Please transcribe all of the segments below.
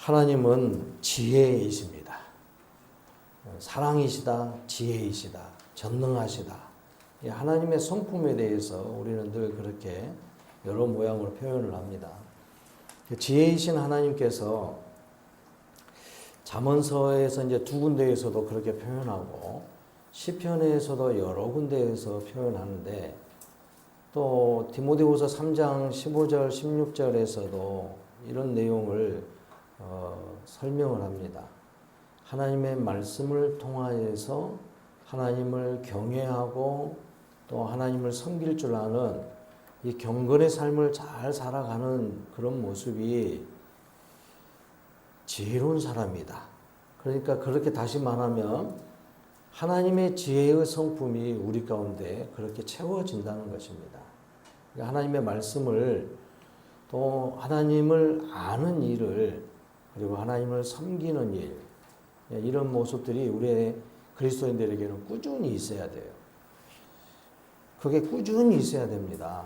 하나님은 지혜이십니다. 사랑이시다, 지혜이시다, 전능하시다. 이 하나님의 성품에 대해서 우리는 늘 그렇게 여러 모양으로 표현을 합니다. 지혜이신 하나님께서 잠언서에서 이제 두 군데에서도 그렇게 표현하고 시편에서도 여러 군데에서 표현하는데 또 디모데후서 3장 15절 16절에서도 이런 내용을 설명을 합니다. 하나님의 말씀을 통하여서 하나님을 경외하고 또 하나님을 섬길 줄 아는 이 경건의 삶을 잘 살아가는 그런 모습이 지혜로운 사람이다. 그러니까 그렇게 다시 말하면 하나님의 지혜의 성품이 우리 가운데 그렇게 채워진다는 것입니다. 그러니까 하나님의 말씀을 또 하나님을 아는 일을 그리고 하나님을 섬기는 일 이런 모습들이 우리 그리스도인들에게는 꾸준히 있어야 돼요. 그게 꾸준히 있어야 됩니다.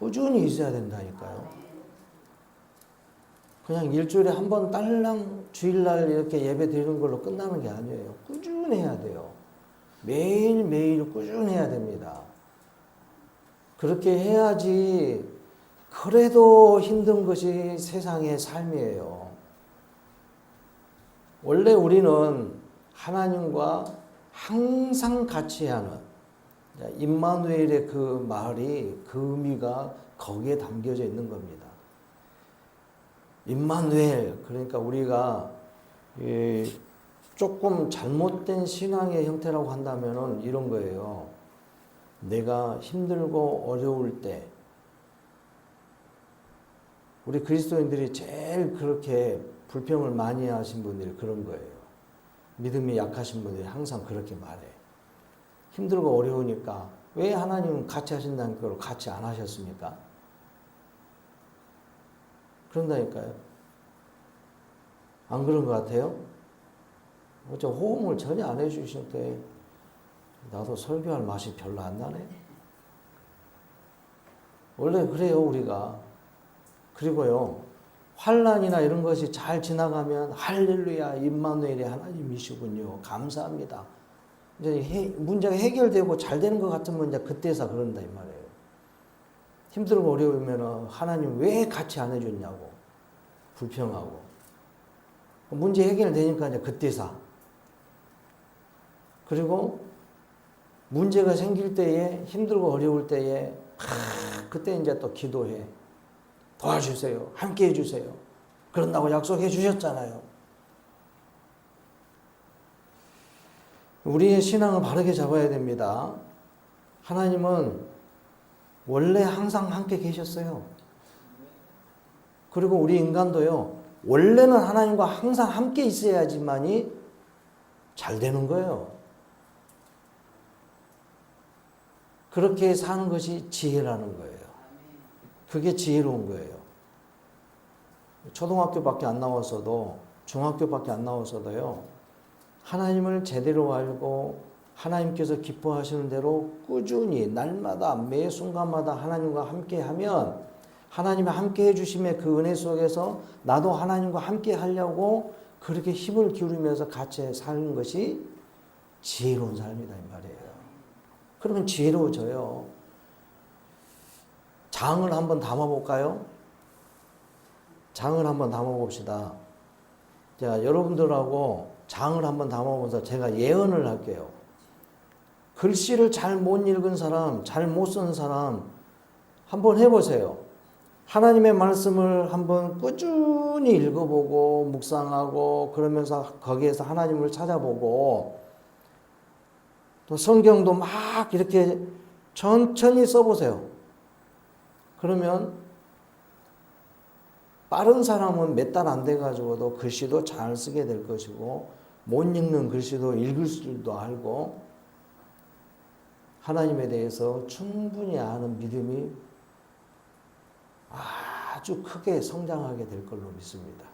꾸준히 있어야 된다니까요. 그냥 일주일에 한 번 딸랑 주일날 이렇게 예배 드리는 걸로 끝나는 게 아니에요. 꾸준해야 돼요. 매일매일 꾸준해야 됩니다. 그렇게 해야지 그래도 힘든 것이 세상의 삶이에요. 원래 우리는 하나님과 항상 같이 하는 임마누엘의 그 말이 그 의미가 거기에 담겨져 있는 겁니다. 임마누엘 그러니까 우리가 조금 잘못된 신앙의 형태라고 한다면은 이런 거예요. 내가 힘들고 어려울 때 우리 그리스도인들이 제일 그렇게 불평을 많이 하신 분들이 그런 거예요. 믿음이 약하신 분들이 항상 그렇게 말해. 힘들고 어려우니까 왜 하나님은 같이 하신다는 걸 같이 안 하셨습니까? 그런다니까요. 안 그런 것 같아요? 어째 호응을 전혀 안 해주실 때 나도 설교할 맛이 별로 안 나네. 원래 그래요 우리가. 그리고요 환난이나 이런 것이 잘 지나가면 할렐루야 임마누엘이 하나님이시군요. 감사합니다. 이제 문제가 해결되고 잘 되는 것 같으면 이제 그때서 그런다 이 말이에요. 힘들고 어려우면 하나님 왜 같이 안 해줬냐고 불평하고 문제 해결되니까 이제 그때서 그리고 문제가 생길 때에 힘들고 어려울 때에 그때 이제 또 기도해. 도와주세요. 함께 해주세요. 그런다고 약속해 주셨잖아요. 우리의 신앙을 바르게 잡아야 됩니다. 하나님은 원래 항상 함께 계셨어요. 그리고 우리 인간도요. 원래는 하나님과 항상 함께 있어야지만이 잘 되는 거예요. 그렇게 사는 것이 지혜라는 거예요. 그게 지혜로운 거예요. 초등학교밖에 안 나왔어도 중학교밖에 안 나왔어도요. 하나님을 제대로 알고 하나님께서 기뻐하시는 대로 꾸준히 날마다 매 순간마다 하나님과 함께하면 하나님이 함께 해주심의 그 은혜 속에서 나도 하나님과 함께 하려고 그렇게 힘을 기울이면서 같이 사는 것이 지혜로운 삶이다 이 말이에요. 그러면 지혜로워져요. 장을 한번 담아볼까요? 장을 한번 담아봅시다. 자, 여러분들하고 장을 한번 담아보면서 제가 예언을 할게요. 글씨를 잘 못 읽은 사람, 잘 못 쓰는 사람 한번 해보세요. 하나님의 말씀을 한번 꾸준히 읽어보고 묵상하고 그러면서 거기에서 하나님을 찾아보고 또 성경도 막 이렇게 천천히 써보세요. 그러면 빠른 사람은 몇 달 안 돼가지고도 글씨도 잘 쓰게 될 것이고 못 읽는 글씨도 읽을 줄도 알고 하나님에 대해서 충분히 아는 믿음이 아주 크게 성장하게 될 걸로 믿습니다.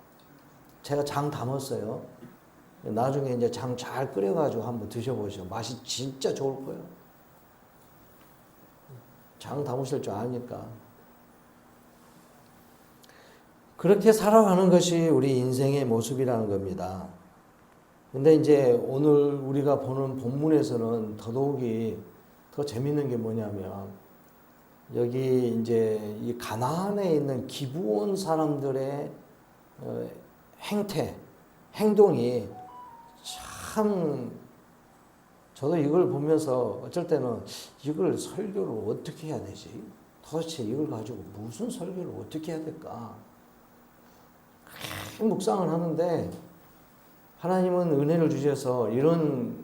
제가 장 담았어요. 나중에 이제 장 잘 끓여가지고 한번 드셔보시죠. 맛이 진짜 좋을 거예요. 장 담으실 줄 아니까. 그렇게 살아가는 것이 우리 인생의 모습이라는 겁니다. 근데 이제 오늘 우리가 보는 본문에서는 더더욱이 더 재밌는 게 뭐냐면 여기 이제 이 가나안에 있는 기브온 사람들의 행태, 행동이 참 저도 이걸 보면서 어쩔 때는 이걸 설교를 어떻게 해야 되지? 도대체 이걸 가지고 무슨 설교를 어떻게 해야 될까? 묵상을 하는데 하나님은 은혜를 주셔서 이런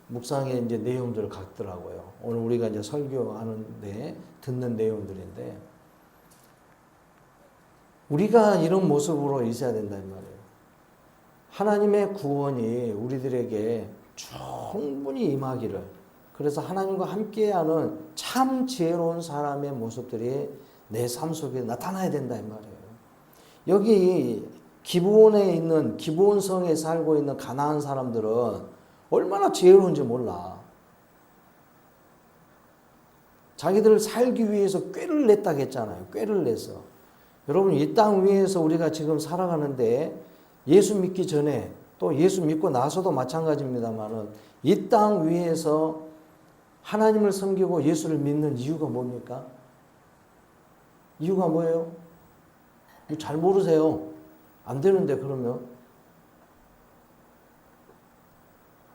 묵상의 이제 내용들을 갖더라고요. 오늘 우리가 이제 설교하는데 듣는 내용들인데 우리가 이런 모습으로 있어야 된다 이 말이에요. 하나님의 구원이 우리들에게 충분히 임하기를. 그래서 하나님과 함께하는 참 지혜로운 사람의 모습들이 내 삶 속에 나타나야 된다 이 말이에요. 여기 기브온에 있는 기브온성에 살고 있는 가나안 사람들은 얼마나 지혜로운지 몰라. 자기들 살기 위해서 꾀를 냈다고 했잖아요. 꾀를 내서. 여러분 이 땅 위에서 우리가 지금 살아가는데 예수 믿기 전에 또 예수 믿고 나서도 마찬가지입니다만은 이 땅 위에서 하나님을 섬기고 예수를 믿는 이유가 뭡니까? 이유가 뭐예요? 잘 모르세요. 안 되는데 그러면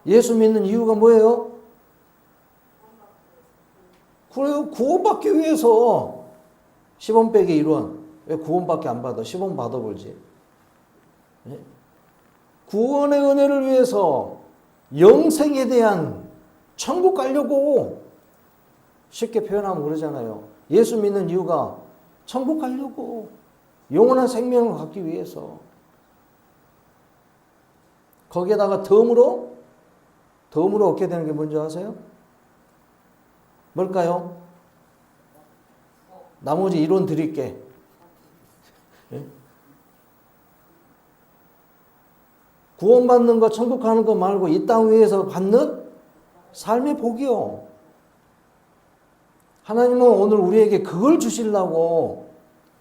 예수 믿는 이유가 뭐예요? 그래요. 구원받기 위해서 10원 빼기 1원. 왜 구원밖에 안 받아? 10원 받아볼지. 네? 구원의 은혜를 위해서 영생에 대한 천국 가려고 쉽게 표현하면 그러잖아요. 예수 믿는 이유가 천국 가려고 영원한 생명을 갖기 위해서. 거기에다가 덤으로 얻게 되는 게 뭔지 아세요? 뭘까요? 나머지 이론 드릴게. 예? 구원받는 거, 천국 가는 거 말고 이 땅 위에서 받는 삶의 복이요. 하나님은 오늘 우리에게 그걸 주시려고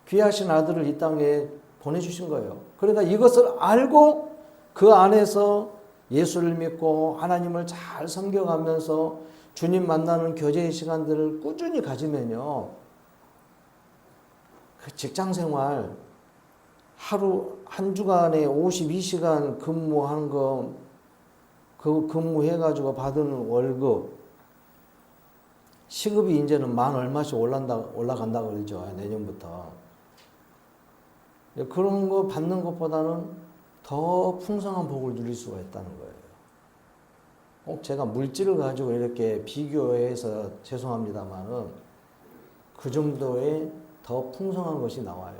귀하신 아들을 이 땅에 보내주신 거예요. 그러니까 이것을 알고 그 안에서 예수를 믿고 하나님을 잘 섬겨가면서 주님 만나는 교제의 시간들을 꾸준히 가지면요. 그 직장생활 하루 한 주간에 52시간 근무한 거 그 근무해가지고 받은 월급 시급이 이제는 만 얼마씩 올라간다 그러죠. 내년부터. 그런 거 받는 것보다는 더 풍성한 복을 누릴 수가 있다는 거예요. 꼭 제가 물질을 가지고 이렇게 비교해서 죄송합니다만은 그 정도의 더 풍성한 것이 나와요.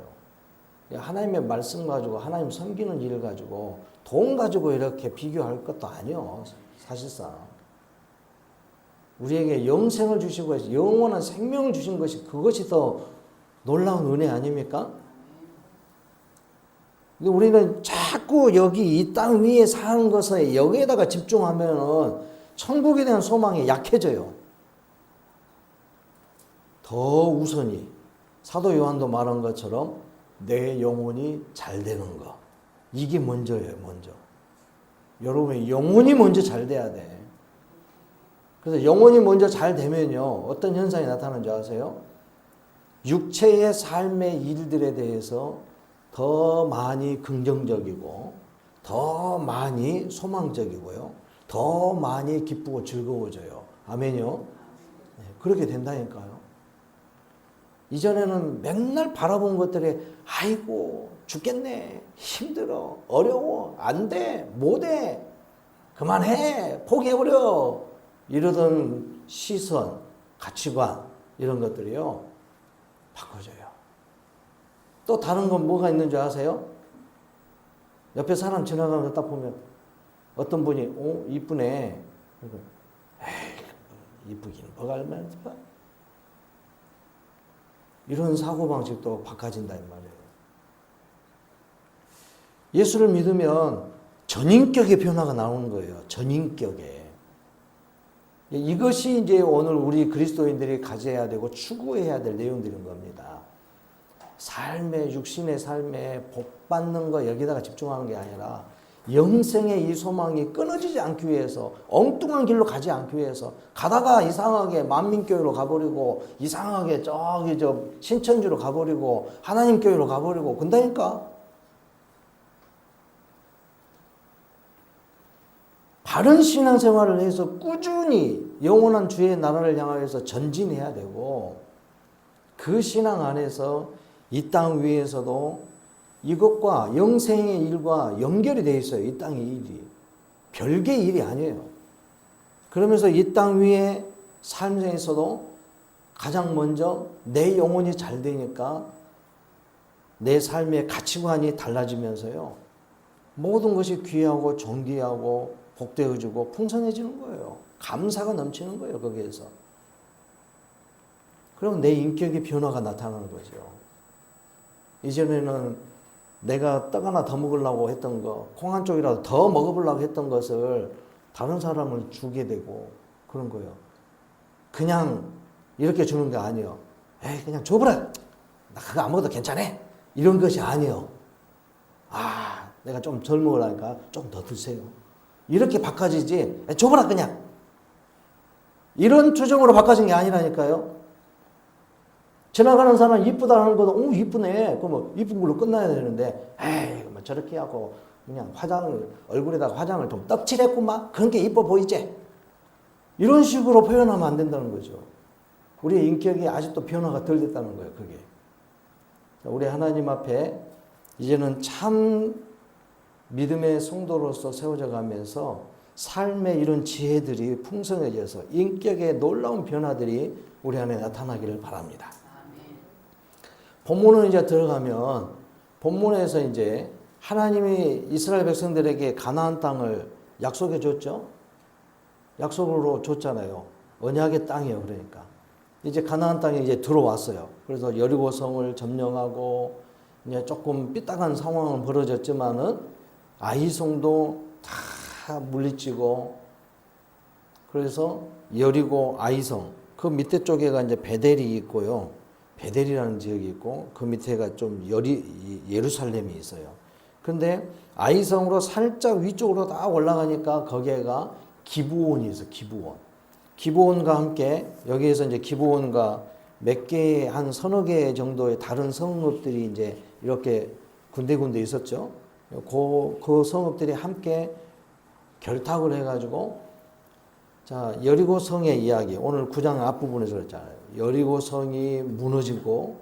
하나님의 말씀 가지고 하나님 섬기는 일 가지고 돈 가지고 이렇게 비교할 것도 아니요. 사실상. 우리에게 영생을 주시고 영원한 생명을 주신 것이 그것이 더 놀라운 은혜 아닙니까? 근데 우리는 자꾸 여기 이 땅 위에 사는 것에 여기에다가 집중하면은 천국에 대한 소망이 약해져요. 더 우선이 사도 요한도 말한 것처럼 내 영혼이 잘 되는 거. 이게 먼저예요, 먼저. 여러분의 영혼이 먼저 잘 돼야 돼. 그래서 영혼이 먼저 잘 되면요, 어떤 현상이 나타나는 줄 아세요? 육체의 삶의 일들에 대해서 더 많이 긍정적이고, 더 많이 소망적이고요, 더 많이 기쁘고 즐거워져요. 아멘요? 네, 그렇게 된다니까요. 이전에는 맨날 바라본 것들이 아이고 죽겠네, 힘들어, 어려워, 안 돼, 못해, 그만해, 포기해버려 이러던 시선, 가치관 이런 것들이요 바꿔져요. 또 다른 건 뭐가 있는 줄 아세요? 옆에 사람 지나가는 거 딱 보면 어떤 분이 이쁘네, 에이 이쁘긴 뭐가 얼마나 이뻐, 이런 사고방식도 바꿔진다 이 말이에요. 예수를 믿으면 전인격의 변화가 나오는 거예요. 전인격에. 이것이 이제 오늘 우리 그리스도인들이 가져야 되고 추구해야 될 내용들인 겁니다. 삶의 육신의 삶에 복 받는 거 여기다가 집중하는 게 아니라 영생의 이 소망이 끊어지지 않기 위해서 엉뚱한 길로 가지 않기 위해서 가다가 이상하게 만민교회로 가버리고 이상하게 저기 저 신천지로 가버리고 하나님 교회로 가버리고 그런다니까. 바른 신앙생활을 해서 꾸준히 영원한 주의 나라를 향하여서 전진해야 되고 그 신앙 안에서 이 땅 위에서도 이것과 영생의 일과 연결이 되어 있어요. 이 땅의 일이. 별개의 일이 아니에요. 그러면서 이 땅 위에 삶에서도 가장 먼저 내 영혼이 잘 되니까 내 삶의 가치관이 달라지면서요. 모든 것이 귀하고 존귀하고 복되어지고 풍성해지는 거예요. 감사가 넘치는 거예요. 거기에서. 그럼 내 인격의 변화가 나타나는 거죠. 이전에는 내가 떡 하나 더 먹으려고 했던 거, 콩 한 쪽이라도 더 먹어보려고 했던 것을 다른 사람을 주게 되고 그런 거예요. 그냥 이렇게 주는 게 아니에요. 에이, 그냥 줘보라. 나 그거 안 먹어도 괜찮아. 이런 것이 아니에요. 아, 내가 좀 덜 먹으라니까 좀 더 드세요. 이렇게 바꿔지지. 줘보라 그냥. 이런 투정으로 바꿔진 게 아니라니까요. 지나가는 사람 이쁘다는 것도 오 이쁘네. 그러면 이쁜 걸로 끝나야 되는데 에이 뭐 저렇게 하고 그냥 얼굴에다가 화장을 좀 떡칠했구만. 그런 게 이뻐 보이지? 이런 식으로 표현하면 안 된다는 거죠. 우리의 인격이 아직도 변화가 덜 됐다는 거예요. 그게. 우리 하나님 앞에 이제는 참 믿음의 성도로서 세워져 가면서 삶의 이런 지혜들이 풍성해져서 인격의 놀라운 변화들이 우리 안에 나타나기를 바랍니다. 본문은 이제 들어가면 본문에서 이제 하나님이 이스라엘 백성들에게 가나안 땅을 약속해 줬죠. 약속으로 줬잖아요. 언약의 땅이에요. 그러니까 이제 가나안 땅에 이제 들어왔어요. 그래서 여리고성을 점령하고 이제 조금 삐딱한 상황은 벌어졌지만은 아이성도 다 물리치고 그래서 여리고 아이성 그 밑에 쪽에가 이제 베델이 있고요. 베델이라는 지역이 있고 그 밑에가 좀 예루살렘이 있어요. 근데 아이성으로 살짝 위쪽으로 딱 올라가니까 거기에가 기브온이 있어요. 기브온. 기브온과 함께 여기에서 이제 기브온과 몇 개, 한 서너 개 정도의 다른 성읍들이 이제 이렇게 군데군데 있었죠. 그 성읍들이 함께 결탁을 해가지고 자, 여리고성의 이야기. 오늘 9장 앞부분에서 그랬잖아요. 여리고성이 무너지고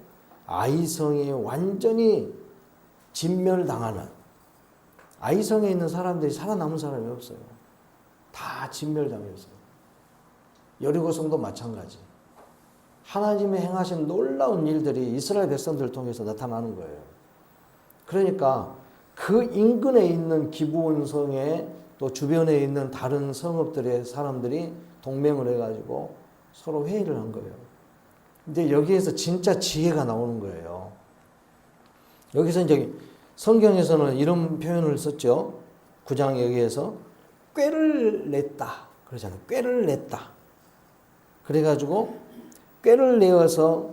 아이성이 완전히 진멸당하는 아이성에 있는 사람들이 살아남은 사람이 없어요. 다 진멸당했어요. 여리고성도 마찬가지. 하나님의 행하신 놀라운 일들이 이스라엘 백성들을 통해서 나타나는 거예요. 그러니까 그 인근에 있는 기브온성에 또 주변에 있는 다른 성읍들의 사람들이 동맹을 해가지고 서로 회의를 한 거예요. 근데 여기에서 진짜 지혜가 나오는 거예요. 여기서 이제 성경에서는 이런 표현을 썼죠. 9장 여기에서 꾀를 냈다. 그러잖아요. 꾀를 냈다. 그래가지고 꾀를 내어서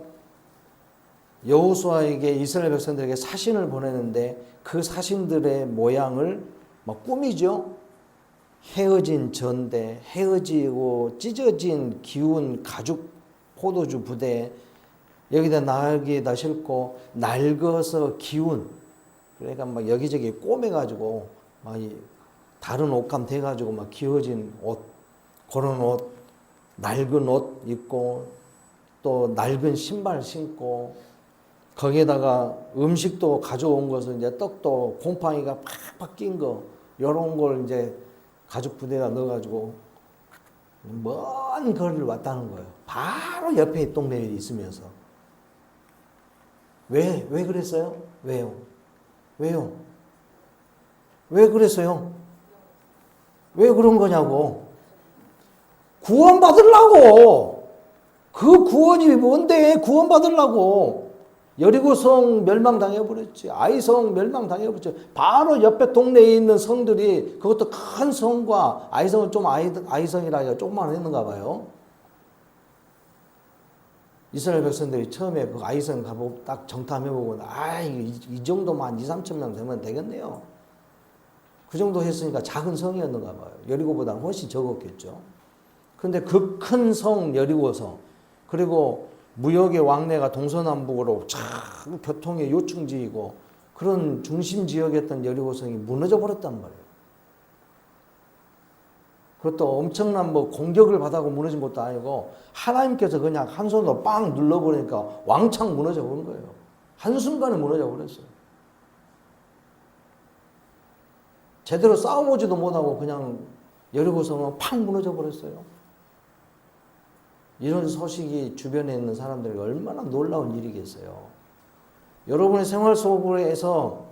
여호수아에게 이스라엘 백성들에게 사신을 보내는데 그 사신들의 모양을 막 꾸미죠. 헤어진 전대, 헤어지고 찢어진 기운 가죽 포도주 부대 여기다 날개에다 싣고 낡아서 기운 그러니까 막 여기저기 꼬매가지고 막 다른 옷감 돼가지고 막 기어진 옷 그런 옷 낡은 옷 입고 또 낡은 신발 신고 거기에다가 음식도 가져온 것은 이제 떡도 곰팡이가 팍팍 낀 거 이런 걸 이제 가죽 부대에다 넣어가지고 먼 거리를 왔다는 거예요. 바로 옆에 동네에 있으면서. 왜 그랬어요? 왜요? 왜 그랬어요? 왜 그런 거냐고. 구원 받으려고. 그 구원이 뭔데? 구원 받으려고. 여리고성 멸망당해버렸지. 아이성 멸망당해버렸지. 바로 옆에 동네에 있는 성들이 그것도 큰 성과 아이성은 좀 아이성이라 해서 조금만 했는가 봐요. 이스라엘 백성들이 처음에 그 아이성 가보고 딱 정탐해보고, 이 정도만 한 2, 3천 명 되면 되겠네요. 그 정도 했으니까 작은 성이었는가 봐요. 여리고보다는 훨씬 적었겠죠. 근데 그 큰 성 여리고성, 그리고 무역의 왕래가 동서남북으로 참 교통의 요충지이고 그런 중심 지역이었던 여리고성이 무너져 버렸단 말이에요. 그것도 엄청난 공격을 받아고 무너진 것도 아니고 하나님께서 그냥 한 손으로 빵 눌러버리니까 왕창 무너져 버린 거예요. 한순간에 무너져 버렸어요. 제대로 싸워보지도 못하고 그냥 여리고성은 팍 무너져 버렸어요. 이런 소식이 주변에 있는 사람들에게 얼마나 놀라운 일이겠어요. 여러분의 생활 속에서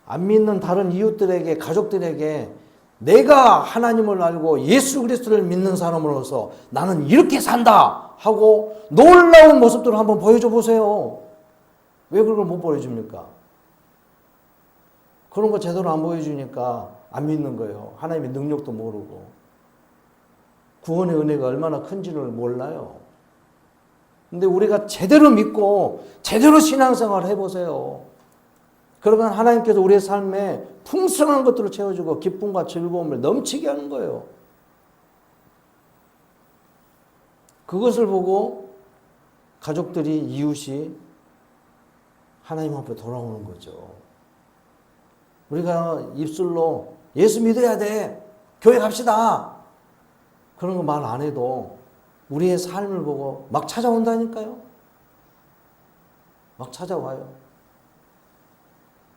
안 믿는 다른 이웃들에게, 가족들에게 내가 하나님을 알고 예수 그리스도를 믿는 사람으로서 나는 이렇게 산다 하고 놀라운 모습들을 한번 보여줘 보세요. 왜 그걸 못 보여줍니까? 그런 거 제대로 안 보여주니까 안 믿는 거예요. 하나님의 능력도 모르고 구원의 은혜가 얼마나 큰지를 몰라요. 근데 우리가 제대로 믿고 제대로 신앙생활을 해보세요. 그러면 하나님께서 우리의 삶에 풍성한 것들을 채워주고 기쁨과 즐거움을 넘치게 하는 거예요. 그것을 보고 가족들이, 이웃이 하나님 앞에 돌아오는 거죠. 우리가 입술로 예수 믿어야 돼, 교회 갑시다, 그런 거 말 안 해도 우리의 삶을 보고 막 찾아온다니까요. 막 찾아와요.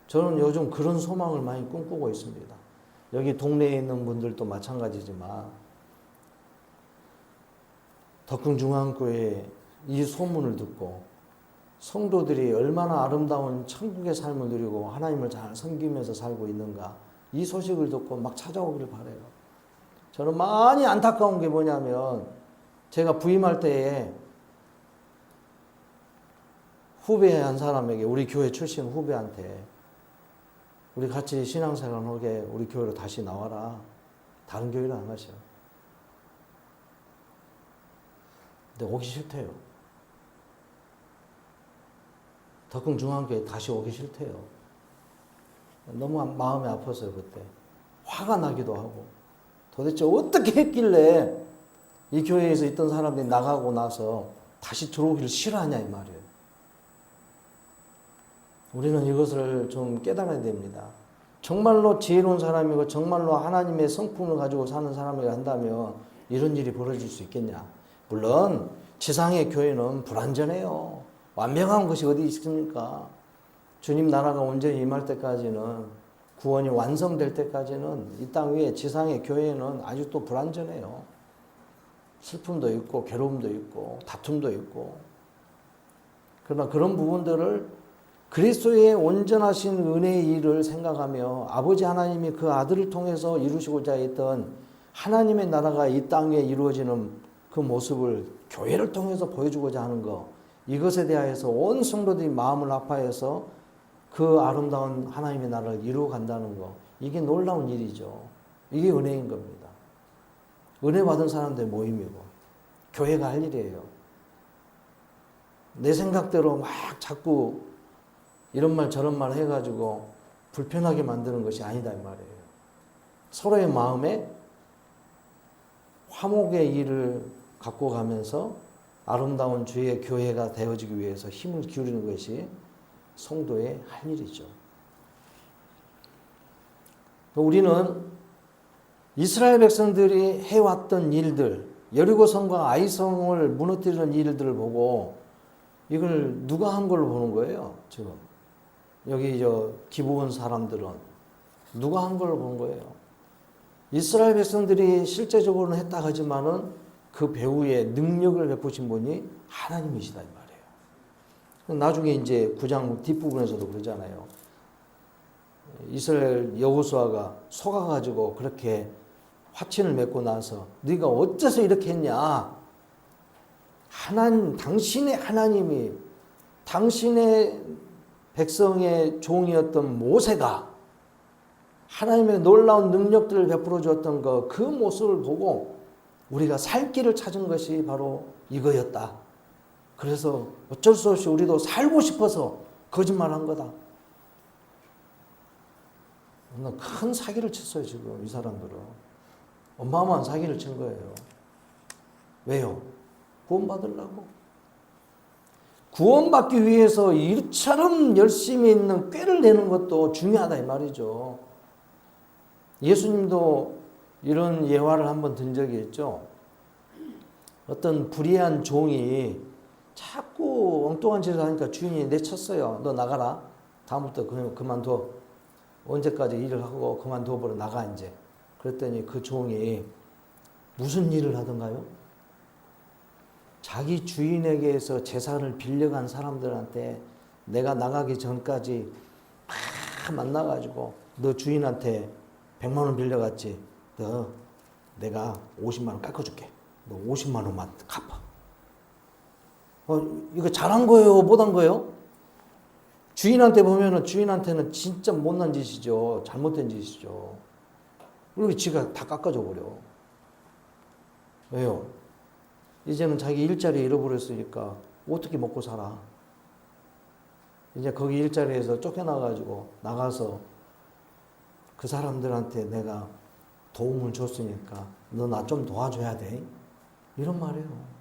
저는 요즘 그런 소망을 많이 꿈꾸고 있습니다. 여기 동네에 있는 분들도 마찬가지지만 덕흥중앙교회 이 소문을 듣고 성도들이 얼마나 아름다운 천국의 삶을 누리고 하나님을 잘 섬기면서 살고 있는가, 이 소식을 듣고 막 찾아오기를 바라요. 저는 많이 안타까운 게 뭐냐면 제가 부임할 때에 후배 한 사람에게, 우리 교회 출신 후배한테 우리 같이 신앙생활 하게 우리 교회로 다시 나와라. 다른 교회로 안 가셔. 근데 오기 싫대요. 덕흥중앙교회 다시 오기 싫대요. 너무 마음이 아팠어요, 그때. 화가 나기도 하고. 도대체 어떻게 했길래 이 교회에서 있던 사람들이 나가고 나서 다시 들어오기를 싫어하냐, 이 말이에요. 우리는 이것을 좀 깨달아야 됩니다. 정말로 지혜로운 사람이고 정말로 하나님의 성품을 가지고 사는 사람이 한다면 이런 일이 벌어질 수 있겠냐. 물론 지상의 교회는 불완전해요. 완벽한 것이 어디 있습니까? 주님 나라가 온전히 임할 때까지는, 구원이 완성될 때까지는 이 땅 위에 지상의 교회는 아직도 불완전해요. 슬픔도 있고 괴로움도 있고 다툼도 있고. 그러나 그런 부분들을 그리스도의 온전하신 은혜의 일을 생각하며 아버지 하나님이 그 아들을 통해서 이루시고자 했던 하나님의 나라가 이 땅에 이루어지는 그 모습을 교회를 통해서 보여주고자 하는 것, 이것에 대하여서 온 성도들이 마음을 아파해서 그 아름다운 하나님의 나라를 이루어간다는 것, 이게 놀라운 일이죠. 이게 은혜인 겁니다. 은혜 받은 사람들의 모임이고 교회가 할 일이에요. 내 생각대로 막 자꾸 이런 말 저런 말 해가지고 불편하게 만드는 것이 아니다, 이 말이에요. 서로의 마음에 화목의 일을 갖고 가면서 아름다운 주의 교회가 되어지기 위해서 힘을 기울이는 것이 성도의 할 일이죠. 우리는 이스라엘 백성들이 해왔던 일들, 여리고성과 아이성을 무너뜨리는 일들을 보고 이걸 누가 한 걸로 보는 거예요, 지금. 여기 기부원 사람들은 누가 한 걸로 본 거예요. 이스라엘 백성들이 실제적으로는 했다 하지만은 그 배후에 능력을 베푸신 분이 하나님이시다, 이 말이에요. 나중에 이제 9장 뒷부분에서도 그러잖아요. 이스라엘 여호수아가 속아가지고 그렇게 화친을 맺고 나서 네가 어째서 이렇게 했냐? 당신의 하나님이, 당신의 백성의 종이었던 모세가 하나님의 놀라운 능력들을 베풀어 주었던 그 모습을 보고 우리가 살 길을 찾은 것이 바로 이거였다. 그래서 어쩔 수 없이 우리도 살고 싶어서 거짓말한 거다. 큰 사기를 쳤어요, 지금 이 사람들은. 어마어마한 사기를 친 거예요. 왜요? 구원받으려고. 구원받기 위해서 이처럼 열심히 있는 꾀를 내는 것도 중요하다 이 말이죠. 예수님도 이런 예화를 한번 든 적이 있죠. 어떤 불의한 종이 자꾸 엉뚱한 짓을 하니까 주인이 내쳤어요. 너 나가라. 다음부터 그만둬. 언제까지 일을 하고 그만둬버려. 나가 이제. 그랬더니 그 종이 무슨 일을 하던가요? 자기 주인에게서 재산을 빌려간 사람들한테 내가 나가기 전까지 막 만나가지고 너 주인한테 100만 원 빌려갔지. 너 내가 50만 원 깎아줄게. 너 50만 원만 갚아. 이거 잘한 거예요? 못한 거예요? 주인한테 보면은 주인한테는 진짜 못난 짓이죠. 잘못된 짓이죠. 그리고 지가 다 깎아줘 버려. 왜요? 이제는 자기 일자리 잃어버렸으니까 어떻게 먹고 살아? 이제 거기 일자리에서 쫓겨나가지고 나가서 그 사람들한테 내가 도움을 줬으니까 너 나 좀 도와줘야 돼. 이런 말이에요.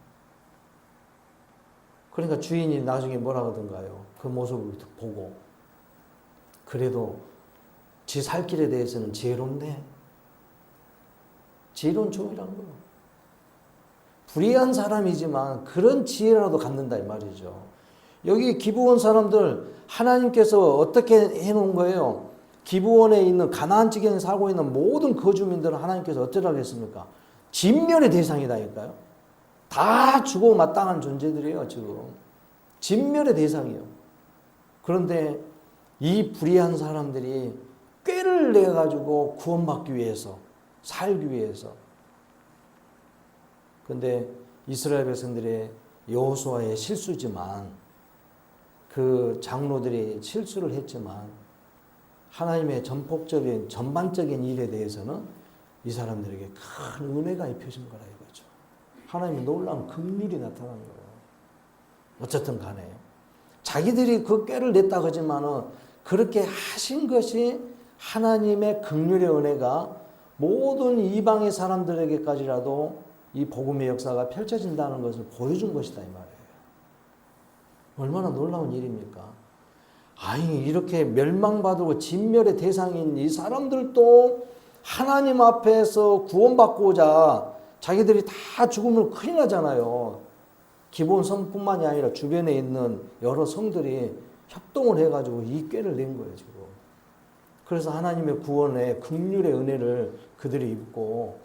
그러니까 주인이 나중에 뭐라 하던가요? 그 모습을 보고 그래도 지 살 길에 대해서는 지혜롭네. 지혜로운 종이라는 거예요. 불의한 사람이지만 그런 지혜라도 갖는다 이 말이죠. 여기 기브온 사람들 하나님께서 어떻게 해놓은 거예요? 기브온에 있는 가나안 지경에 살고 있는 모든 거주민들은 하나님께서 어쩌라고 했습니까? 진멸의 대상이다니까요. 다 죽어 마땅한 존재들이에요 지금. 진멸의 대상이에요. 그런데 이 불의한 사람들이 꾀를 내가지고 구원받기 위해서 살기 위해서. 근데 이스라엘 백성들의 여호수아의 실수지만 그 장로들이 실수를 했지만 하나님의 전폭적인 전반적인 일에 대해서는 이 사람들에게 큰 은혜가 입혀진 거라 이거죠. 하나님의 놀라운 긍휼이 나타난 거예요. 어쨌든 간에 자기들이 그 꾀를 냈다 그러지만은 그렇게 하신 것이 하나님의 긍휼의 은혜가 모든 이방의 사람들에게까지라도 이 복음의 역사가 펼쳐진다는 것을 보여준 것이다 이 말이에요. 얼마나 놀라운 일입니까? 아니 이렇게 멸망받고 진멸의 대상인 이 사람들도 하나님 앞에서 구원받고자 자기들이 다 죽으면 큰일 나잖아요. 기본 성뿐만이 아니라 주변에 있는 여러 성들이 협동을 해가지고 이 꾀를 낸 거예요 지금. 그래서 하나님의 구원의 긍휼의 은혜를 그들이 입고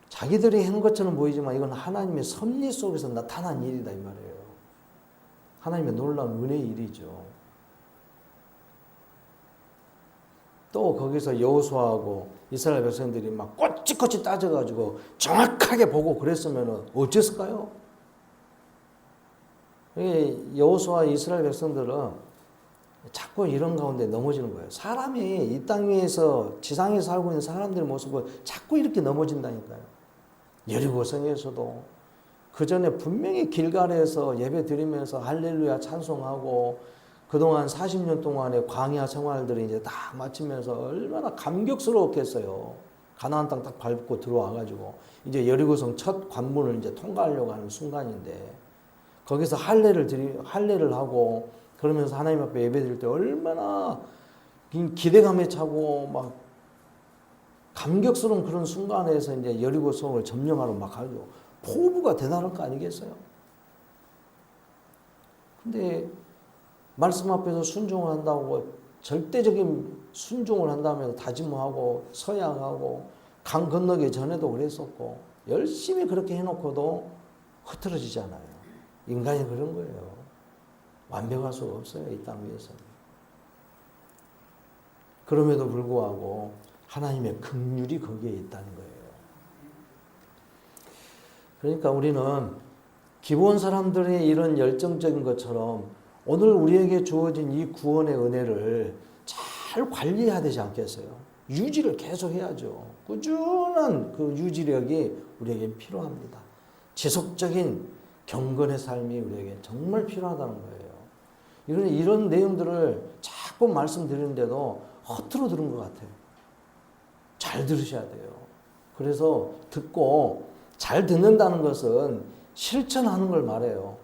자기들이 한 것처럼 보이지만 이건 하나님의 섭리 속에서 나타난 일이다 이 말이에요. 하나님의 놀라운 은혜의 일이죠. 또 거기서 여호수아하고 이스라엘 백성들이 막 꼬치꼬치 따져가지고 정확하게 보고 그랬으면 어땠을까요? 여호수아 이스라엘 백성들은 자꾸 이런 가운데 넘어지는 거예요. 사람이 이 땅 위에서 지상에 살고 있는 사람들의 모습을 자꾸 이렇게 넘어진다니까요. 여리고성에서도 그 전에 분명히 길갈에서 예배 드리면서 할렐루야 찬송하고 그동안 40년 동안의 광야 생활들을 이제 다 마치면서 얼마나 감격스러웠겠어요. 가나안 땅 딱 밟고 들어와가지고 이제 여리고성 첫 관문을 이제 통과하려고 하는 순간인데 거기서 할례를 하고 그러면서 하나님 앞에 예배 드릴 때 얼마나 기대감에 차고 막 감격스러운 그런 순간에서 이제 여리고성을 점령하러 막 가죠. 포부가 대단할 거 아니겠어요? 근데 말씀 앞에서 순종을 한다고 절대적인 순종을 한다면서 다짐하고 서양하고 강 건너기 전에도 그랬었고 열심히 그렇게 해놓고도 흐트러지잖아요. 인간이 그런 거예요. 완벽할 수가 없어요. 이 땅 위에서는. 그럼에도 불구하고 하나님의 긍휼이 거기에 있다는 거예요. 그러니까 우리는 기본 사람들의 이런 열정적인 것처럼 오늘 우리에게 주어진 이 구원의 은혜를 잘 관리해야 되지 않겠어요? 유지를 계속 해야죠. 꾸준한 그 유지력이 우리에게 필요합니다. 지속적인 경건의 삶이 우리에게 정말 필요하다는 거예요. 이런 내용들을 자꾸 말씀드리는데도 허투루 들은 것 같아요. 잘 들으셔야 돼요. 그래서 듣고 잘 듣는다는 것은 실천하는 걸 말해요.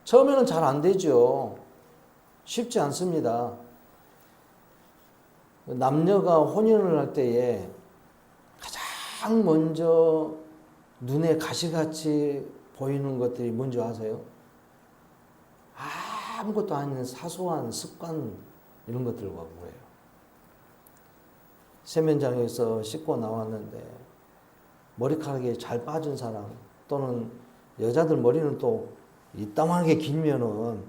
처음에는 잘 안 되죠. 쉽지 않습니다. 남녀가 혼인을 할 때에 가장 먼저 눈에 가시같이 보이는 것들이 뭔지 아세요? 아무것도 아닌 사소한 습관 이런 것들과 뭐예요? 세면장에서 씻고 나왔는데 머리카락이 잘 빠진 사람 또는 여자들 머리는 또 이따만하게 길면은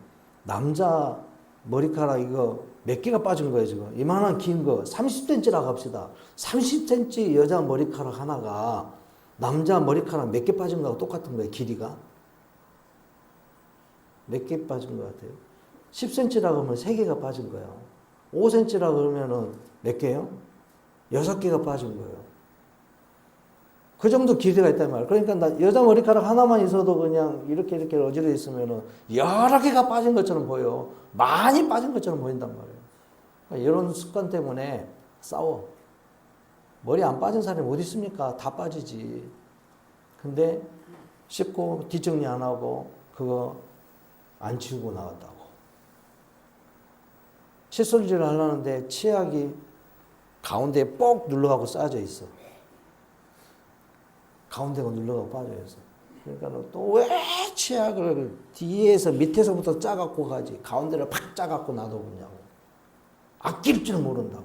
남자 머리카락 이거 몇 개가 빠진 거예요 지금. 이만한 긴 거 30cm라고 합시다. 30cm 여자 머리카락 하나가 남자 머리카락 몇 개 빠진 거하고 똑같은 거예요. 길이가. 몇 개 빠진 것 같아요? 10cm라고 하면 3개가 빠진 거예요. 5cm라고 그러면은 몇 개요? 6개가 빠진 거예요. 그 정도 길이가 있단 말이에요. 그러니까 여자 머리카락 하나만 있어도 그냥 이렇게 어지러 있으면은 여러 개가 빠진 것처럼 보여. 많이 빠진 것처럼 보인단 말이에요. 그러니까 이런 습관 때문에 싸워. 머리 안 빠진 사람이 어디 있습니까? 다 빠지지. 근데 씻고 뒷정리 안 하고 그거 안 치우고 나왔다고. 칫솔질을 하려는데 치약이 가운데에 뻑 눌러가고 싸져 있어. 가운데가 눌러가고 빠져 있어. 그러니까 또 왜 치약을 뒤에서 밑에서부터 짜갖고 가지. 가운데를 팍 짜갖고 놔두냐고. 아낄 줄 모른다고.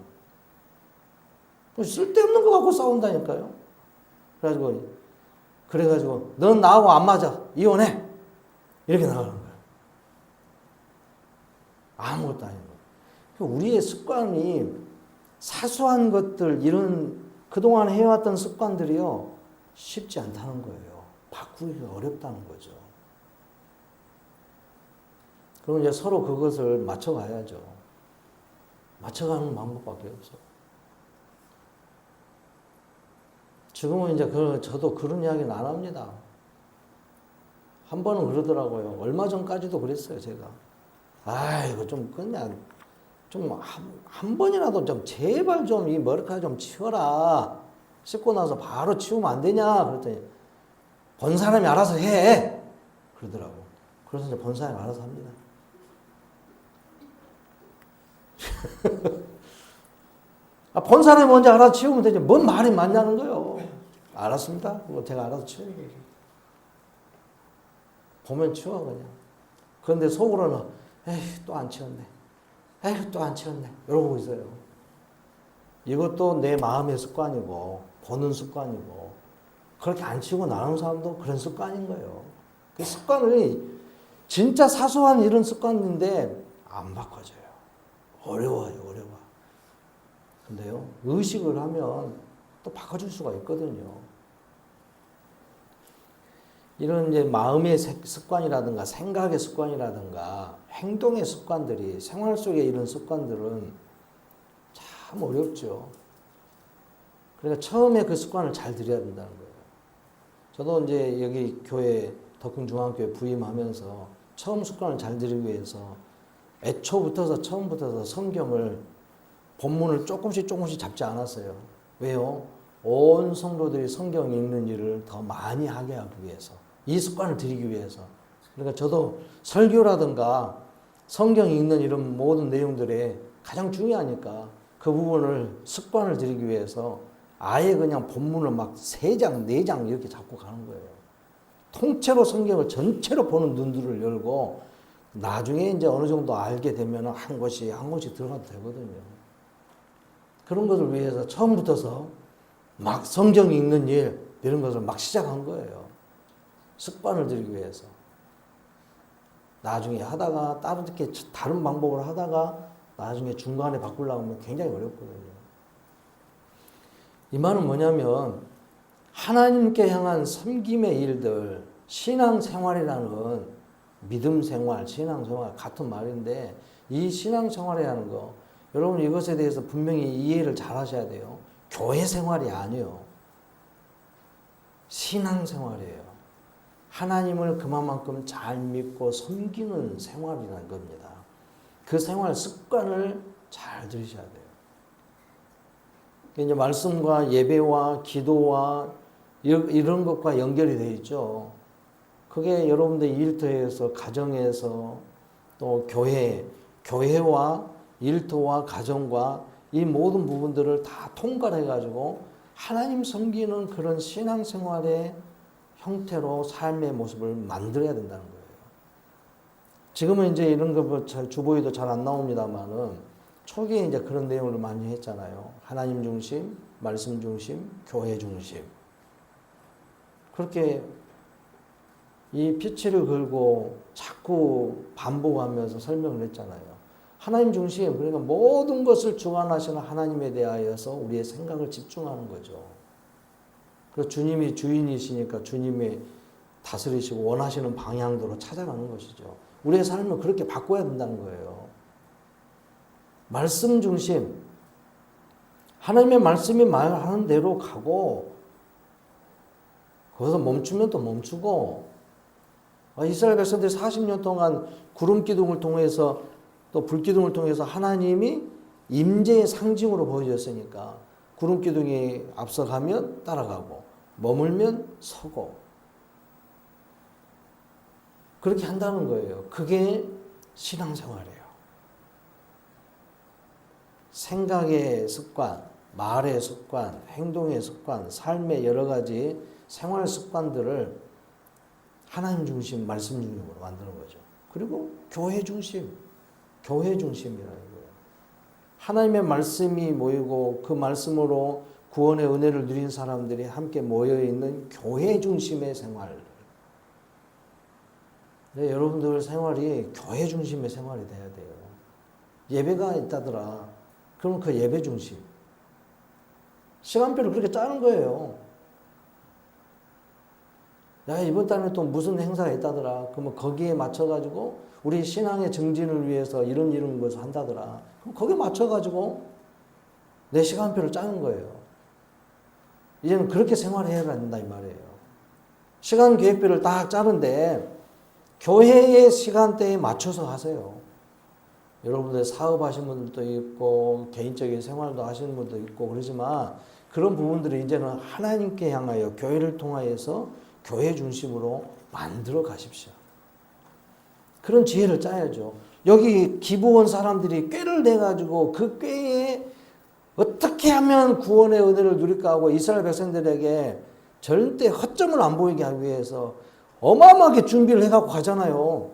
쓸데없는 거 갖고 싸운다니까요. 그래가지고 넌 나하고 안 맞아. 이혼해. 이렇게 나가는 거야. 아무것도 아닌 거야. 우리의 습관이 사소한 것들 이런 그동안 해왔던 습관들이요. 쉽지 않다는 거예요. 바꾸기가 어렵다는 거죠. 그럼 이제 서로 그것을 맞춰가야죠. 맞춰가는 방법밖에 없어. 지금은 이제 저도 그런 이야기는 안 합니다. 한 번은 그러더라고요. 얼마 전까지도 그랬어요, 제가. 아이고, 좀 그냥, 한 번이라도 좀 제발 좀 이 머리카락 좀 치워라. 씻고 나서 바로 치우면 안 되냐? 그랬더니, 본 사람이 알아서 해! 그러더라고. 그래서 이제 본 사람이 알아서 합니다. 본 사람이 먼저 알아서 치우면 되지. 뭔 말이 맞냐는 거예요. 알았습니다. 그거 제가 알아서 치우는 거죠. 보면 치워, 그냥. 그런데 속으로는, 에휴, 또 안 치웠네. 에휴, 또 안 치웠네. 이러고 있어요. 이것도 내 마음의 습관이고, 보는 습관이고, 그렇게 안 치우고 나가는 사람도 그런 습관인 거예요. 그 습관이 진짜 사소한 이런 습관인데, 안 바꿔져요. 어려워요, 어려워. 근데요, 의식을 하면 또 바꿔줄 수가 있거든요. 이런 이제 마음의 습관이라든가 생각의 습관이라든가 행동의 습관들이 생활 속에 이런 습관들은 참 어렵죠. 그러니까 처음에 그 습관을 잘 들여야 된다는 거예요. 저도 이제 여기 교회 덕흥중앙교회 부임하면서 처음 습관을 잘 들이기 위해서 처음부터 성경을 본문을 조금씩 잡지 않았어요. 왜요? 온 성도들이 성경 읽는 일을 더 많이 하게 하기 위해서. 이 습관을 들이기 위해서. 그러니까 저도 설교라든가 성경 읽는 이런 모든 내용들에 가장 중요하니까 그 부분을 습관을 들이기 위해서 아예 그냥 본문을 막 3장, 4장 이렇게 잡고 가는 거예요. 통째로 성경을 전체로 보는 눈들을 열고 나중에 이제 어느 정도 알게 되면 한 곳이 들어가도 되거든요. 그런 것을 위해서 처음부터서 막 성경 읽는 일 이런 것을 막 시작한 거예요. 습관을 들이기 위해서. 나중에 하다가 다른 방법으로 하다가 나중에 중간에 바꾸려고 하면 굉장히 어렵거든요. 이 말은 뭐냐면 하나님께 향한 섬김의 일들, 신앙생활이라는 믿음 생활, 신앙생활 같은 말인데 이 신앙생활이라는 거 여러분 이것에 대해서 분명히 이해를 잘 하셔야 돼요. 교회 생활이 아니에요. 신앙생활이에요. 하나님을 그만큼 잘 믿고 섬기는 생활이라는 겁니다. 그 생활 습관을 잘 들으셔야 돼요. 이제 말씀과 예배와 기도와 이런 것과 연결이 되어 있죠. 그게 여러분들 일터에서, 가정에서, 또 교회와 일터와 가정과 이 모든 부분들을 다 통괄해가지고 하나님 섬기는 그런 신앙생활의 형태로 삶의 모습을 만들어야 된다는 거예요. 지금은 이제 이런 거 주보에도 잘 안 나옵니다만은 초기에 이제 그런 내용을 많이 했잖아요. 하나님 중심, 말씀 중심, 교회 중심. 그렇게 이 피치를 걸고 자꾸 반복하면서 설명을 했잖아요. 하나님 중심, 그러니까 모든 것을 주관하시는 하나님에 대하여서 우리의 생각을 집중하는 거죠. 그리고 주님이 주인이시니까 주님이 다스리시고 원하시는 방향대로 찾아가는 것이죠. 우리의 삶을 그렇게 바꿔야 된다는 거예요. 말씀 중심, 하나님의 말씀이 말하는 대로 가고 거기서 멈추면 또 멈추고, 이스라엘 백성들이 40년 동안 구름 기둥을 통해서 또 불 기둥을 통해서 하나님이 임재의 상징으로 보여줬으니까 구름 기둥이 앞서가면 따라가고 머물면 서고 그렇게 한다는 거예요. 그게 신앙생활이에요. 생각의 습관, 말의 습관, 행동의 습관, 삶의 여러 가지 생활 습관들을 하나님 중심, 말씀 중심으로 만드는 거죠. 그리고 교회 중심, 교회 중심이라는 거예요. 하나님의 말씀이 모이고 그 말씀으로 구원의 은혜를 누린 사람들이 함께 모여있는 교회 중심의 생활. 네, 여러분들 생활이 교회 중심의 생활이 돼야 돼요. 예배가 있다더라. 그럼 그 예배 중심. 시간표를 그렇게 짜는 거예요. 야, 이번 달에 또 무슨 행사가 있다더라. 그러면 거기에 맞춰가지고 우리 신앙의 증진을 위해서 이런 것을 한다더라. 그럼 거기에 맞춰가지고 내 시간표를 짜는 거예요. 이제는 그렇게 생활해야 된다 이 말이에요. 시간 계획표를 딱 짜는데 교회의 시간대에 맞춰서 하세요. 여러분들 사업하시는 분들도 있고 개인적인 생활도 하시는 분도 있고 그러지만 그런 부분들을 이제는 하나님께 향하여 교회를 통하여서 교회 중심으로 만들어 가십시오. 그런 지혜를 짜야죠. 여기 기부원 사람들이 꾀를 내가지고 그 꾀에 어떻게 하면 구원의 은혜를 누릴까 하고 이스라엘 백성들에게 절대 허점을 안 보이게 하기 위해서 어마어마하게 준비를 해갖고 가잖아요.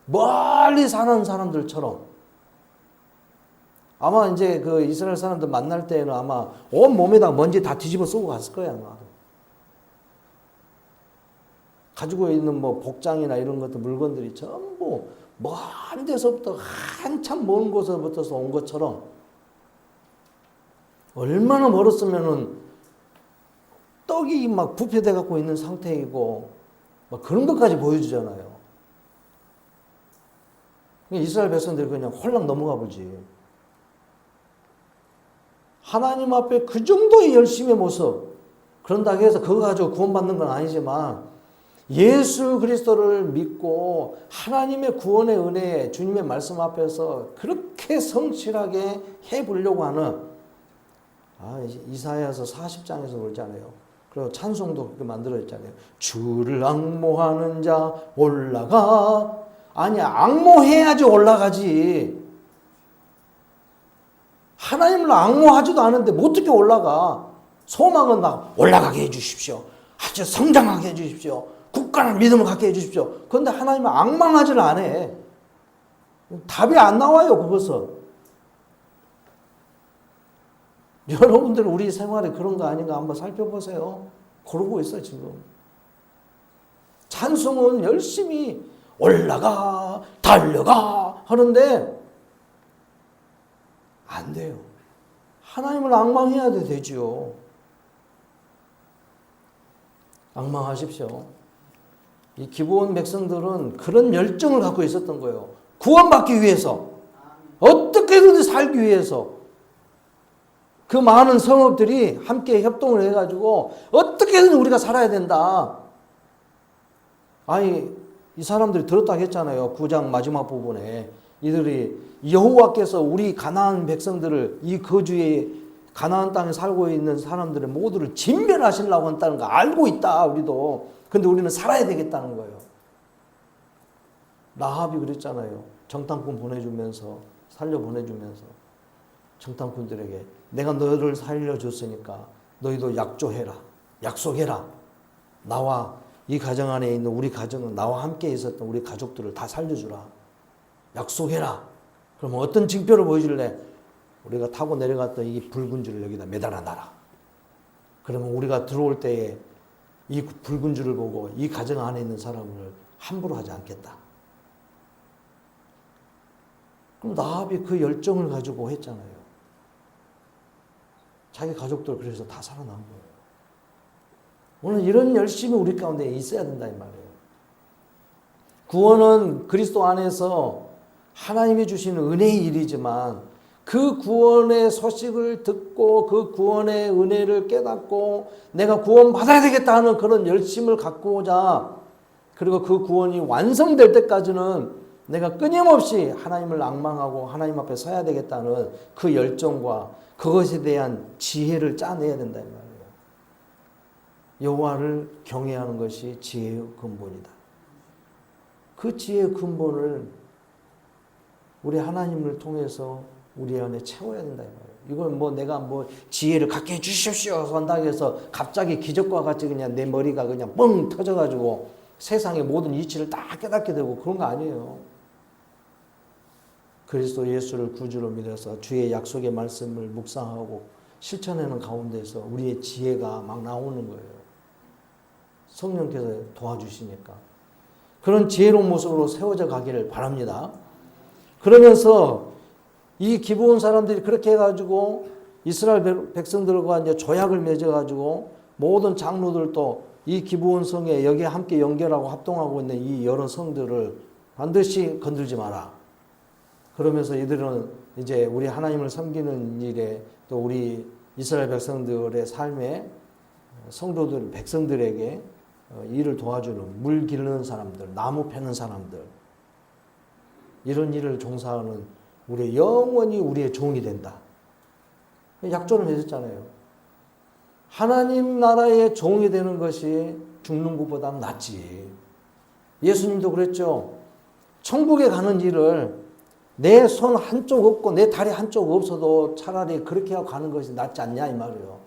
멀리 사는 사람들처럼. 아마 이제 그 이스라엘 사람들 만날 때에는 아마 온 몸에다 먼지 다 뒤집어 쓰고 갔을 거예요, 아마. 가지고 있는 뭐 복장이나 이런 것들 물건들이 전부 먼 데서부터 한참 먼 곳에서부터 온 것처럼 얼마나 멀었으면은 떡이 막 부패돼 갖고 있는 상태이고 막 그런 것까지 보여주잖아요. 이스라엘 백성들이 그냥 홀랑 넘어가 보지. 하나님 앞에 그 정도의 열심의 모습. 그런다고 해서 그거 가지고 구원받는 건 아니지만 예수 그리스도를 믿고 하나님의 구원의 은혜, 주님의 말씀 앞에서 그렇게 성실하게 해보려고 하는 이사야서 40장에서 그러잖아요. 그리고 찬송도 그렇게 만들어졌잖아요. 주를 앙모하는 자 올라가. 아니야, 앙모해야지 올라가지. 하나님을 앙모하지도 않은데 어떻게 올라가? 소망은 막 올라가게 해주십시오. 아주 성장하게 해주십시오. 굳건한 믿음을 갖게 해주십시오. 그런데 하나님은 앙망하지를 않아. 답이 안 나와요, 그것은. 여러분들 우리 생활에 그런 거 아닌가 한번 살펴보세요. 그러고 있어요, 지금. 찬송은 열심히 올라가, 달려가 하는데 안 돼요. 하나님을 앙망해야 되지요. 앙망하십시오. 이 기브온 백성들은 그런 열정을 갖고 있었던 거예요. 구원받기 위해서, 어떻게든 살기 위해서. 그 많은 성읍들이 함께 협동을 해가지고 어떻게든 우리가 살아야 된다. 아니 이 사람들이 들었다고 했잖아요. 9장 마지막 부분에 이들이 여호와께서 우리 가나안 백성들을 이 거주의 가나안 땅에 살고 있는 사람들의 모두를 진멸하시려고 한다는 거 알고 있다 우리도. 근데 우리는 살아야 되겠다는 거예요. 라합이 그랬잖아요. 정탐꾼 보내주면서 살려 보내주면서 정탐꾼들에게 내가 너를 살려줬으니까 너희도 약조해라. 약속해라. 나와 이 가정 안에 있는 우리 가정은 나와 함께 있었던 우리 가족들을 다 살려주라. 약속해라. 그러면 어떤 징표를 보여줄래? 우리가 타고 내려갔던 이 붉은 줄을 여기다 매달아 놔라. 그러면 우리가 들어올 때에 이 붉은 줄을 보고 이 가정 안에 있는 사람을 함부로 하지 않겠다. 그럼 라합이 그 열정을 가지고 했잖아요. 자기 가족들 그래서 다 살아난 거예요. 오늘 이런 열심이 우리 가운데 있어야 된다 이 말이에요. 구원은 그리스도 안에서 하나님이 주시는 은혜의 일이지만 그 구원의 소식을 듣고 그 구원의 은혜를 깨닫고 내가 구원받아야 되겠다 하는 그런 열심을 갖고자 그리고 그 구원이 완성될 때까지는 내가 끊임없이 하나님을 앙망하고 하나님 앞에 서야 되겠다는 그 열정과 그것에 대한 지혜를 짜내야 된다 이 말이에요. 여호와를 경외하는 것이 지혜의 근본이다. 그 지혜의 근본을 우리 하나님을 통해서 우리 안에 채워야 된다 이 말이에요. 이건 뭐 내가 뭐 지혜를 갖게 해 주십시오 한다고 해서 갑자기 기적과 같이 그냥 내 머리가 그냥 뻥 터져가지고 세상의 모든 이치를 다 깨닫게 되고 그런 거 아니에요. 그리스도 예수를 구주로 믿어서 주의 약속의 말씀을 묵상하고 실천하는 가운데서 우리의 지혜가 막 나오는 거예요. 성령께서 도와주시니까. 그런 지혜로운 모습으로 세워져 가기를 바랍니다. 그러면서 이 기브온 사람들이 그렇게 해가지고 이스라엘 백성들과 이제 조약을 맺어가지고 모든 장로들도 이 기브온 성에 여기에 함께 연결하고 합동하고 있는 이 여러 성들을 반드시 건들지 마라. 그러면서 이들은 이제 우리 하나님을 섬기는 일에 또 우리 이스라엘 백성들의 삶에 성도들, 백성들에게 일을 도와주는 물 기르는 사람들, 나무 패는 사람들 이런 일을 종사하는 우리의 영원히 우리의 종이 된다. 약조를 맺었잖아요. 하나님 나라의 종이 되는 것이 죽는 것보다 낫지. 예수님도 그랬죠. 천국에 가는 일을 내 손 한쪽 없고 내 다리 한쪽 없어도 차라리 그렇게 하고 가는 것이 낫지 않냐 이 말이에요.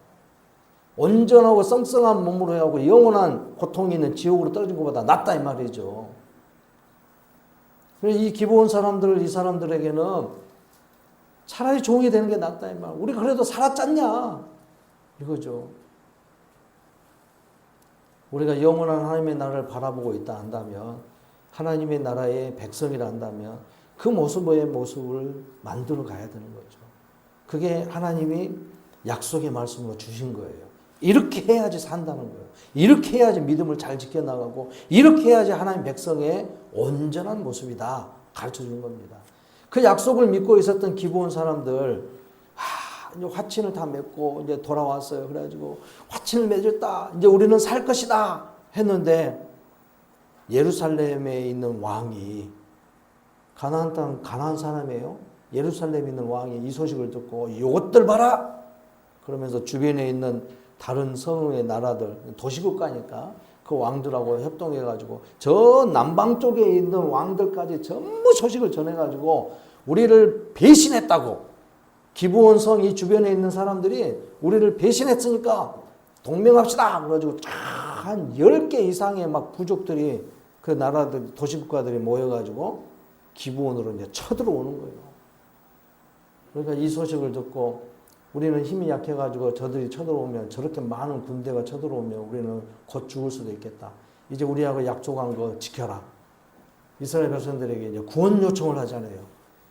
온전하고 썽썽한 몸으로 하고 영원한 고통이 있는 지옥으로 떨어진 것보다 낫다 이 말이죠. 이 기브온 사람들, 이 사람들에게는 차라리 종이 되는 게 낫다 이 말. 우리가 그래도 살았잖냐 이거죠. 우리가 영원한 하나님의 나라를 바라보고 있다 한다면, 하나님의 나라의 백성이라 한다면 그 모습의 모습을 만들어 가야 되는 거죠. 그게 하나님이 약속의 말씀으로 주신 거예요. 이렇게 해야지 산다는 거예요. 이렇게 해야지 믿음을 잘 지켜나가고 이렇게 해야지 하나님 백성의 온전한 모습이다 가르쳐 준 겁니다. 그 약속을 믿고 있었던 기브온 사람들 이제 화친을 다 맺고 이제 돌아왔어요. 그래가지고 화친을 맺었다. 이제 우리는 살 것이다 했는데 예루살렘에 있는 왕이 가나안 땅 가나안 사람이에요. 예루살렘에 있는 왕이 이 소식을 듣고 이것들 봐라 그러면서 주변에 있는 다른 성의 나라들 도시국가니까 그 왕들하고 협동해가지고 저 남방 쪽에 있는 왕들까지 전부 소식을 전해가지고 우리를 배신했다고. 기브온 성 이 주변에 있는 사람들이 우리를 배신했으니까 동맹합시다 그래가지고 한 10개 이상의 막 부족들이 그 나라들 도시국가들이 모여가지고 기브온으로 이제 쳐들어오는 거예요. 그러니까 이 소식을 듣고 우리는 힘이 약해가지고 저들이 쳐들어오면 저렇게 많은 군대가 쳐들어오면 우리는 곧 죽을 수도 있겠다. 이제 우리하고 약속한 거 지켜라. 이스라엘 백성들에게 이제 구원 요청을 하잖아요.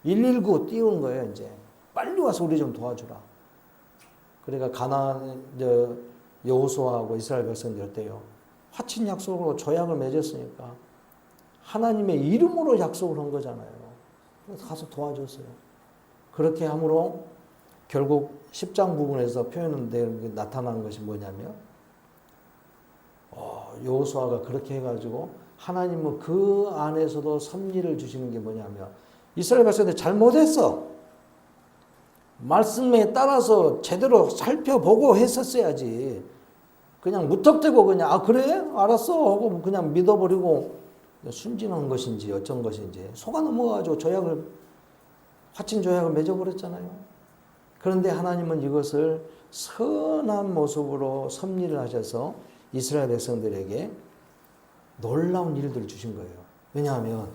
119 띄우는 거예요. 이제 빨리 와서 우리 좀 도와주라. 그러니까 가나안 여호수아하고 이스라엘 백성들 때요. 화친 약속으로 조약을 맺었으니까 하나님의 이름으로 약속을 한 거잖아요. 그래서 가서 도와줬어요. 그렇게 함으로 결국 10장 부분에서 표현된 나타나는 것이 뭐냐면 여호수아가 그렇게 해가지고 하나님은 그 안에서도 섭리를 주시는 게 뭐냐면 이스라엘 백성들 잘못했어. 말씀에 따라서 제대로 살펴보고 했었어야지. 그냥 무턱대고 그냥 그래? 알았어 하고 그냥 믿어버리고 순진한 것인지 어쩐 것인지 속아 넘어가지고 화친 조약을 맺어버렸잖아요. 그런데 하나님은 이것을 선한 모습으로 섭리를 하셔서 이스라엘 백성들에게 놀라운 일들을 주신 거예요. 왜냐하면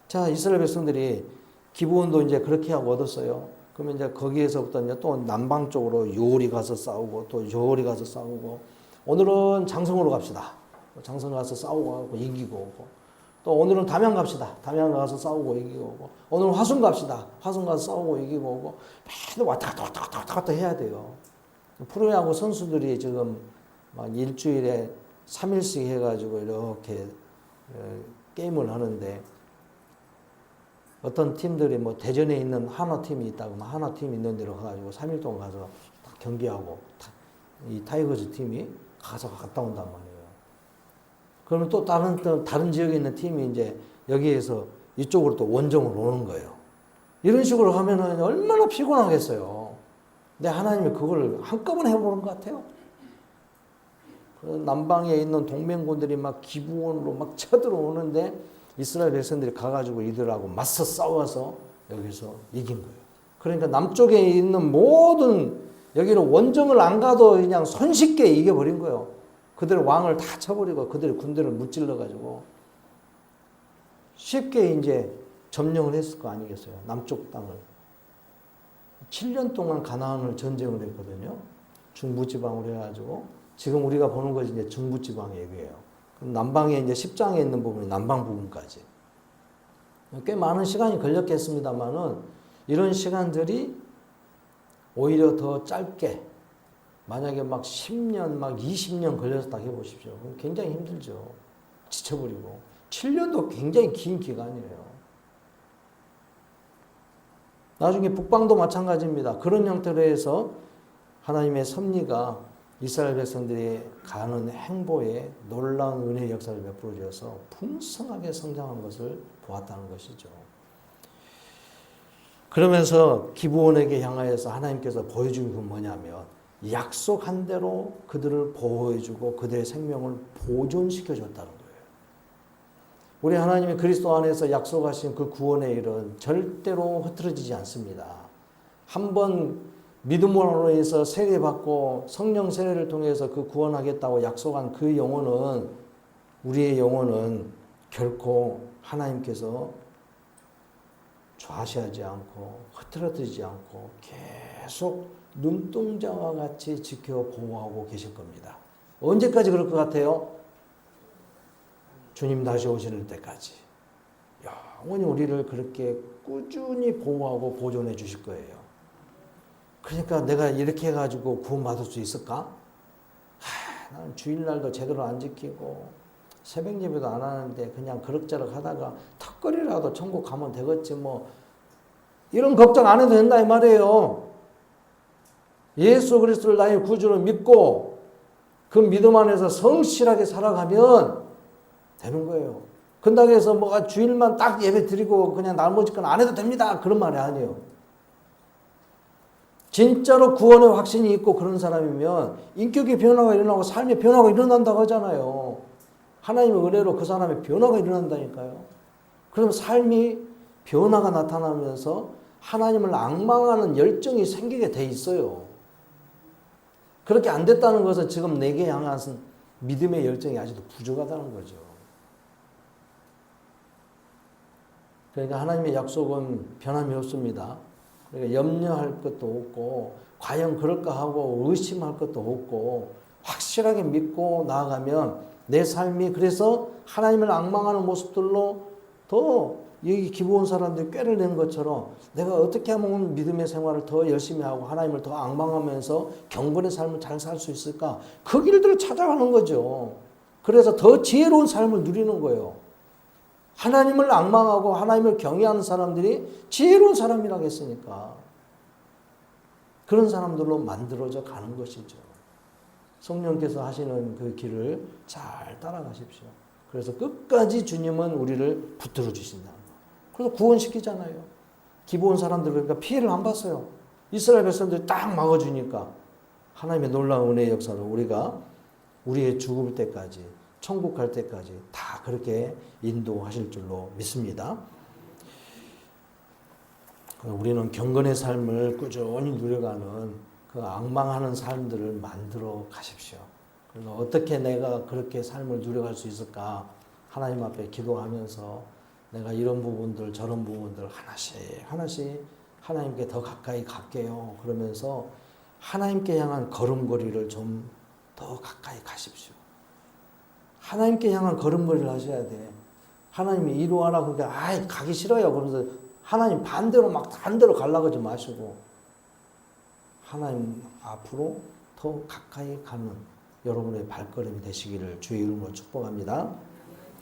자 이스라엘 백성들이 기브온도 이제 그렇게 하고 얻었어요. 그러면 이제 거기에서부터 이제 또 남방 쪽으로 요리 가서 싸우고 또 요리 가서 싸우고 오늘은 장성으로 갑시다. 장성 가서 싸우고 이기고 오고 또 오늘은 담양 갑시다. 담양 가서 싸우고 이기고 오고 오늘은 화순 갑시다. 화순 가서 싸우고 이기고 오고 매일 왔다 갔다 해야 돼요. 프로야구 선수들이 지금 막 일주일에 3일씩 해가지고 이렇게 게임을 하는데 어떤 팀들이 뭐 대전에 있는 하나팀이 있다고 하나팀 있는 데로 가가지고 3일 동안 가서 경기하고 이 타이거즈 팀이 가서 갔다 온단 말이에요. 그러면 또 다른 지역에 있는 팀이 이제 여기에서 이쪽으로 또 원정으로 오는 거예요. 이런 식으로 하면은 얼마나 피곤하겠어요. 근데 하나님이 그걸 한꺼번에 해보는 것 같아요. 남방에 있는 동맹군들이 막 기브온으로 막 쳐들어오는데 이스라엘 백성들이 가가지고 이들하고 맞서 싸워서 여기서 이긴 거예요. 그러니까 남쪽에 있는 모든 여기는 원정을 안 가도 그냥 손쉽게 이겨버린 거예요. 그들 왕을 다 쳐버리고 그들의 군대를 무찔러가지고 쉽게 이제 점령을 했을 거 아니겠어요. 남쪽 땅을. 7년 동안 가나안을 전쟁을 했거든요. 중부지방으로 해가지고 지금 우리가 보는 것이 이제 중부지방 얘기예요. 남방에 이제 10장에 있는 부분이 남방 부분까지. 꽤 많은 시간이 걸렸겠습니다만은 이런 시간들이 오히려 더 짧게 만약에 막 10년, 막 20년 걸려서 딱 해보십시오. 그럼 굉장히 힘들죠. 지쳐버리고. 7년도 굉장히 긴 기간이에요. 나중에 북방도 마찬가지입니다. 그런 형태로 해서 하나님의 섭리가 이스라엘 백성들이 가는 행보에 놀라운 은혜의 역사를 베풀어 주어서 풍성하게 성장한 것을 보았다는 것이죠. 그러면서 기브온에게 향하여서 하나님께서 보여준 건 뭐냐면 약속한 대로 그들을 보호해주고 그들의 생명을 보존시켜줬다는 거예요. 우리 하나님이 그리스도 안에서 약속하신 그 구원의 일은 절대로 흐트러지지 않습니다. 한번 믿음으로 인해서 세례받고 성령 세례를 통해서 그 구원하겠다고 약속한 그 영혼은 우리의 영혼은 결코 하나님께서 좌시하지 않고 흐트러지지 않고 계속 눈동자와 같이 지켜 보호하고 계실 겁니다. 언제까지 그럴 것 같아요? 주님 다시 오실 때까지. 영원히 우리를 그렇게 꾸준히 보호하고 보존해 주실 거예요. 그러니까 내가 이렇게 해가지고 구원받을 수 있을까? 나는 주일날도 제대로 안 지키고 새벽 예배도 안 하는데 그냥 그럭저럭 하다가 턱걸이라도 천국 가면 되겠지 뭐 이런 걱정 안 해도 된다 이 말이에요. 예수 그리스도를 나의 구주로 믿고 그 믿음 안에서 성실하게 살아가면 되는 거예요. 그렇다고 해서 뭐가 주일만 딱 예배 드리고 그냥 나머지 건 안 해도 됩니다. 그런 말이 아니에요. 진짜로 구원의 확신이 있고 그런 사람이면 인격의 변화가 일어나고 삶의 변화가 일어난다고 하잖아요. 하나님의 은혜로 그 사람의 변화가 일어난다니까요. 그럼 삶이 변화가 나타나면서 하나님을 앙망하는 열정이 생기게 돼 있어요. 그렇게 안 됐다는 것은 지금 내게 향한 믿음의 열정이 아직도 부족하다는 거죠. 그러니까 하나님의 약속은 변함이 없습니다. 그러니까 염려할 것도 없고 과연 그럴까 하고 의심할 것도 없고 확실하게 믿고 나아가면 내 삶이 그래서 하나님을 앙망하는 모습들로 더 여기 기브온 사람들이 꾀를 낸 것처럼 내가 어떻게 하면 믿음의 생활을 더 열심히 하고 하나님을 더 앙망하면서 경건의 삶을 잘 살 수 있을까? 그 길들을 찾아가는 거죠. 그래서 더 지혜로운 삶을 누리는 거예요. 하나님을 앙망하고 하나님을 경외하는 사람들이 지혜로운 사람이라고 했으니까 그런 사람들로 만들어져 가는 것이죠. 성령께서 하시는 그 길을 잘 따라가십시오. 그래서 끝까지 주님은 우리를 붙들어 주신다는 거. 그래서 구원시키잖아요. 기본 사람들 그러니까 피해를 안 봤어요. 이스라엘 백성들이 딱 막아주니까 하나님의 놀라운 은혜의 역사로 우리가 우리의 죽을 때까지 천국 갈 때까지 다 그렇게 인도하실 줄로 믿습니다. 우리는 경건의 삶을 꾸준히 누려가는 그 앙망하는 삶들을 만들어 가십시오. 그래서 어떻게 내가 그렇게 삶을 누려갈 수 있을까? 하나님 앞에 기도하면서 내가 이런 부분들 저런 부분들 하나씩 하나님께 더 가까이 갈게요. 그러면서 하나님께 향한 걸음걸이를 좀 더 가까이 가십시오. 하나님께 향한 걸음걸이를 하셔야 돼. 하나님이 이루어라 그러니까 아이 가기 싫어요. 그러면서 하나님 반대로 막 반대로 가려고 하지 마시고 하나님 앞으로 더 가까이 가는 여러분의 발걸음이 되시기를 주의 이름으로 축복합니다.